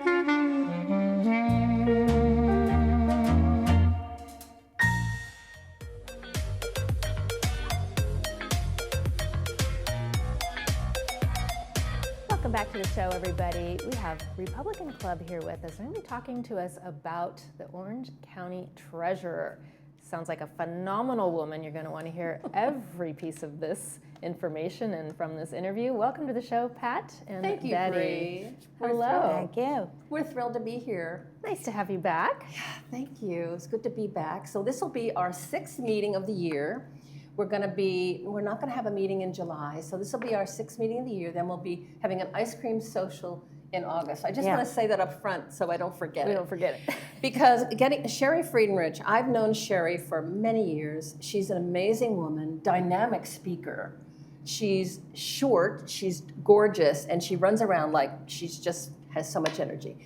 Welcome back to the show, everybody. We have Republican Club here with us. They're going to be talking to us about the Orange County Treasurer. Sounds like a phenomenal woman. You're going to want to hear every piece of this information and from this interview. Welcome to the show, Pat and Thank you, Betty. Bree. Hello. Thank you. We're thrilled to be here. Nice to have you back. Yeah, thank you. It's good to be back. So this will be our 6th meeting of the year. We're not going to have a meeting in July, so this will be our 6th meeting of the year. Then we'll be having an ice cream social in August. I just want to say that up front so I don't forget We don't forget it. Because Sherry Friedenrich, I've known Sherry for many years. She's an amazing woman, dynamic speaker. She's short, she's gorgeous, and she runs around like she's just has so much energy.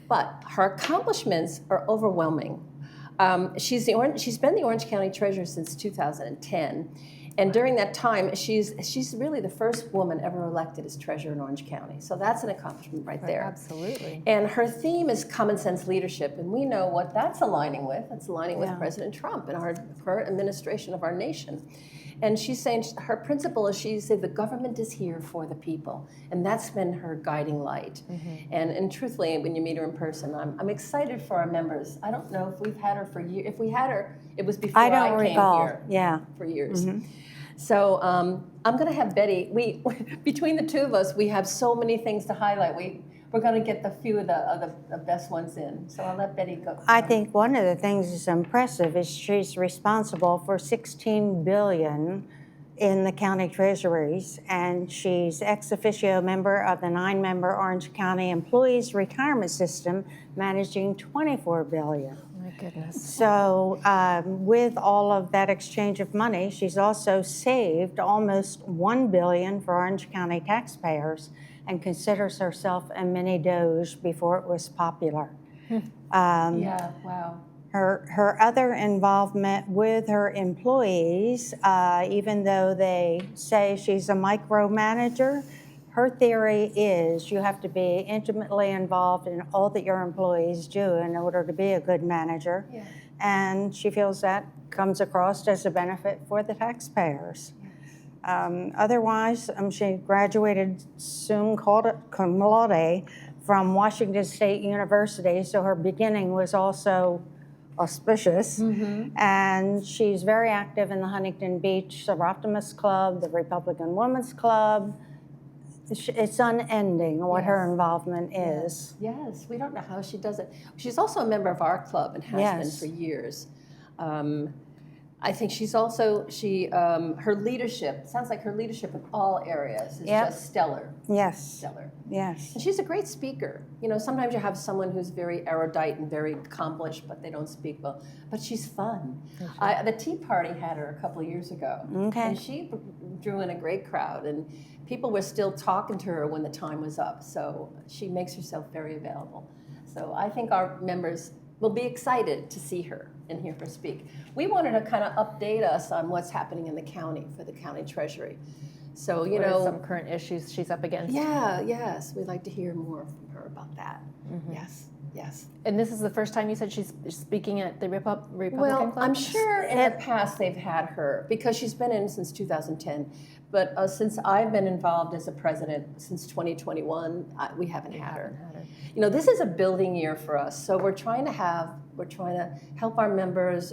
But her accomplishments are overwhelming. She's been the Orange County Treasurer since 2010, and during that time, she's really the first woman ever elected as Treasurer in Orange County. So that's an accomplishment right there. Absolutely. And her theme is common sense leadership, and we know what that's aligning with. It's aligning with President Trump and her administration of our nation. And she's saying her principle is she said the government is here for the people, and that's been her guiding light. Mm-hmm. And truthfully, when you meet her in person, I'm excited for our members. I don't know if we've had her for years. If we had her, it was before I came here. Yeah. For years. Mm-hmm. So I'm going to have Betty. We between the two of us, we have so many things to highlight. We're going to get the few of the best ones in. So I'll let Betty go. I think one of the things that's impressive is she's responsible for $16 billion in the county treasuries, and she's ex officio member of the 9-member Orange County Employees Retirement System, managing $24 billion. My goodness. So with all of that exchange of money, she's also saved almost $1 billion for Orange County taxpayers, and considers herself a mini Doge before it was popular. Yeah, wow. Her other involvement with her employees, even though they say she's a micromanager, her theory is you have to be intimately involved in all that your employees do in order to be a good manager. Yeah. And she feels that comes across as a benefit for the taxpayers. Otherwise, she graduated summa cum laude from Washington State University, so her beginning was also auspicious. Mm-hmm. And she's very active in the Huntington Beach Optimist Club, the Republican Women's Club. It's unending what her involvement is. Yes, we don't know how she does it. She's also a member of our club and has been for years. I think she's also, her leadership, sounds like her leadership in all areas is just stellar. Yes. Stellar. Yes. And she's a great speaker. You know, sometimes you have someone who's very erudite and very accomplished, but they don't speak well. But she's fun. The Tea Party had her a couple of years ago. Okay. And she drew in a great crowd, and people were still talking to her when the time was up. So she makes herself very available. So I think our members will be excited to see her and hear her speak. We wanted to kind of update us on what's happening in the county for the county treasury. So, you know, some current issues she's up against. Yeah, yes. We'd like to hear more from her about that. Mm-hmm. Yes, yes. And this is the first time you said she's speaking at the Republican Club? Club? I'm sure in the past they've had her, because she's been in since 2010. But since I've been involved as a president since 2021, we haven't had her. You know, this is a building year for us, so we're trying to help our members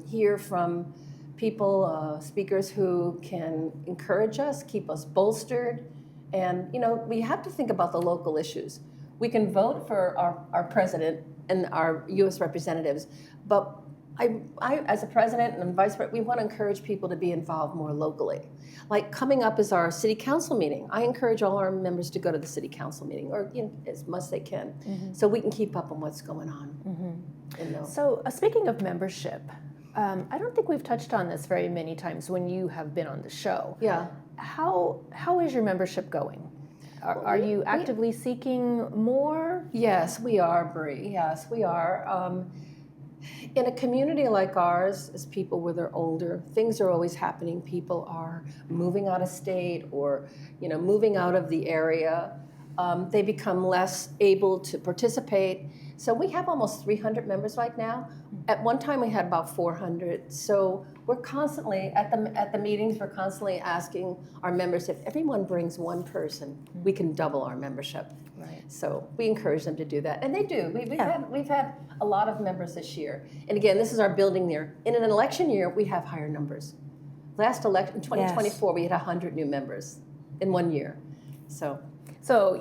hear from people, speakers who can encourage us, keep us bolstered, and you know, we have to think about the local issues. We can vote for our president and our U.S. representatives, but I, as a president and vice president, we want to encourage people to be involved more locally. Like coming up is our city council meeting. I encourage all our members to go to the city council meeting, or as much as they can, so we can keep up on what's going on. Mm-hmm. So speaking of membership, I don't think we've touched on this very many times when you have been on the show. Yeah. How is your membership going? Are you actively seeking more? Yes, we are, Bree. Yes, we are. In a community like ours, as people where they're older, things are always happening. People are moving out of state or, moving out of the area. they become less able to participate. So we have almost 300 members right now. At one time, we had about 400. So we're constantly, at the meetings, we're constantly asking our members, if everyone brings one person, we can double our membership. Right. So we encourage them to do that, and they do. We've had a lot of members this year. And again, this is our building year. In an election year, we have higher numbers. Last election, in 2024, we had 100 new members in 1 year. So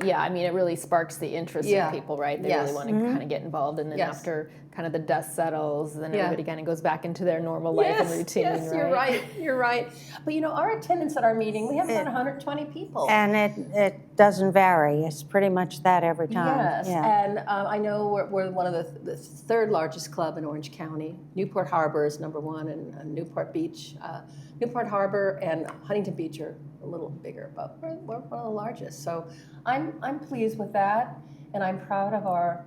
yeah, I mean, it really sparks the interest of people, right? They really want to kind of get involved, and then after kind of the dust settles, then everybody kind of goes back into their normal life and routine. Yes, right? you're right. But you know, our attendance at our meeting, we have about 120 people. And it doesn't vary. It's pretty much that every time. Yes, and I know we're one of the third largest club in Orange County. Newport Harbor is number one, and Newport Beach. Newport Harbor and Huntington Beach are a little bigger, but we're one of the largest. So I'm pleased with that, and I'm proud of our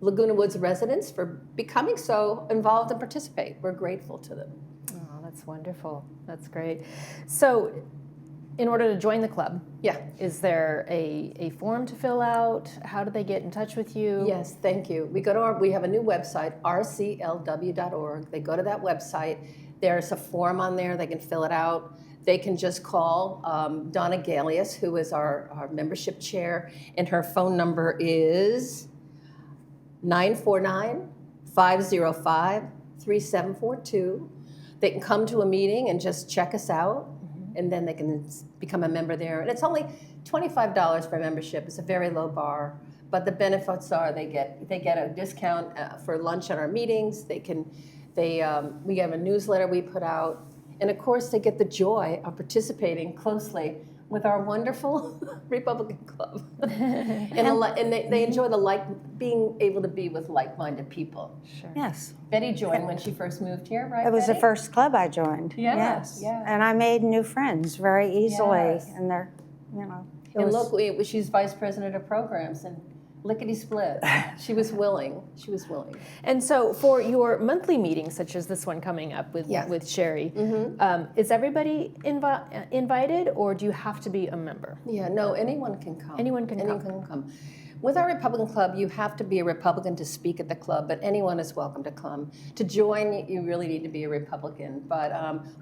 Laguna Woods residents for becoming so involved and participate. We're grateful to them. Oh, that's wonderful. That's great. So in order to join the club, is there a form to fill out? How do they get in touch with you? Yes, thank you. We have a new website, rclw.org. They go to that website. There's a form on there. They can fill it out. They can just call Donna Galius, who is our membership chair, and her phone number is 949-505-3742. They can come to a meeting and just check us out, and then they can become a member there. And it's only $25 for membership. It's a very low bar, but the benefits are they get a discount for lunch at our meetings. We have a newsletter we put out, and of course they get the joy of participating closely with our wonderful Republican Club, and they enjoy being able to be with like-minded people. Sure. Yes. Betty joined when she first moved here, right? It was Betty? the first club I joined. Yes. And I made new friends very easily. Yes. And they're, And look, she's vice president of programs, and lickety-split. She was willing. And so for your monthly meetings, such as this one coming up with Sherry, is everybody invited, or do you have to be a member? Yeah, no, anyone can come. Anyone can come. With our Republican Club, you have to be a Republican to speak at the club, but anyone is welcome to come. To join, you really need to be a Republican. But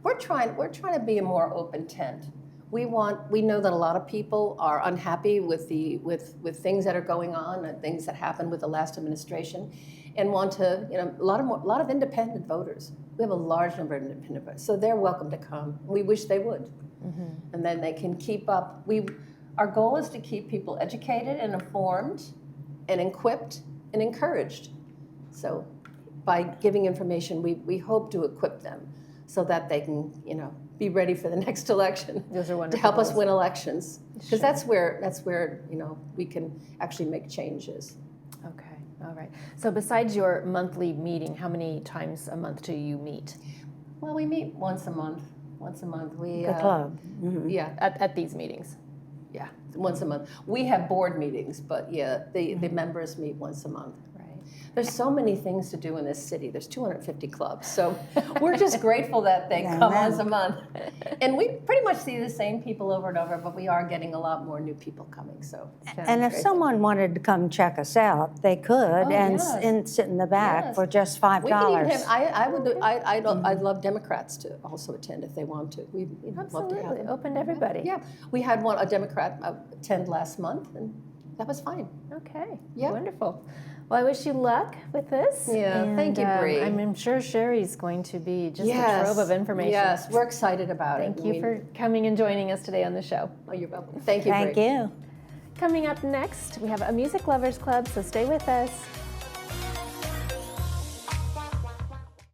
we're trying to be a more open tent. We know that a lot of people are unhappy with things that are going on and things that happened with the last administration, and want to, a lot of independent voters. We have a large number of independent voters, so they're welcome to come. We wish they would, and then they can keep up. Our goal is to keep people educated and informed, and equipped and encouraged. So, by giving information, we hope to equip them so that they can, be ready for the next election. Those are wonderful. To help us win elections, because that's where we can actually make changes. Okay, all right. So besides your monthly meeting, how many times a month do you meet? Well, we meet once a month. The club. Yeah, At these meetings? yeah, once a month. We have board meetings, but the members meet once a month. There's so many things to do in this city. There's 250 clubs. So we're just grateful that they come once a month. And we pretty much see the same people over and over, but we are getting a lot more new people coming. So. And if someone wanted to come check us out, they could and sit in the back for just $5. We can even have, I'd love Democrats to also attend if they want to. We'd love to have them. Open to everybody. Yeah, we had a Democrat attend last month, and that was fine. Okay, wonderful. Well, I wish you luck with this. Yeah, and, thank you, Bree. I'm sure Sherry's going to be just a trove of information. Yes, we're excited about it. Thank you for coming and joining us today on the show. Oh, you're welcome. Thank you, Bree. Thank you. Coming up next, we have a Music Lovers Club, so stay with us.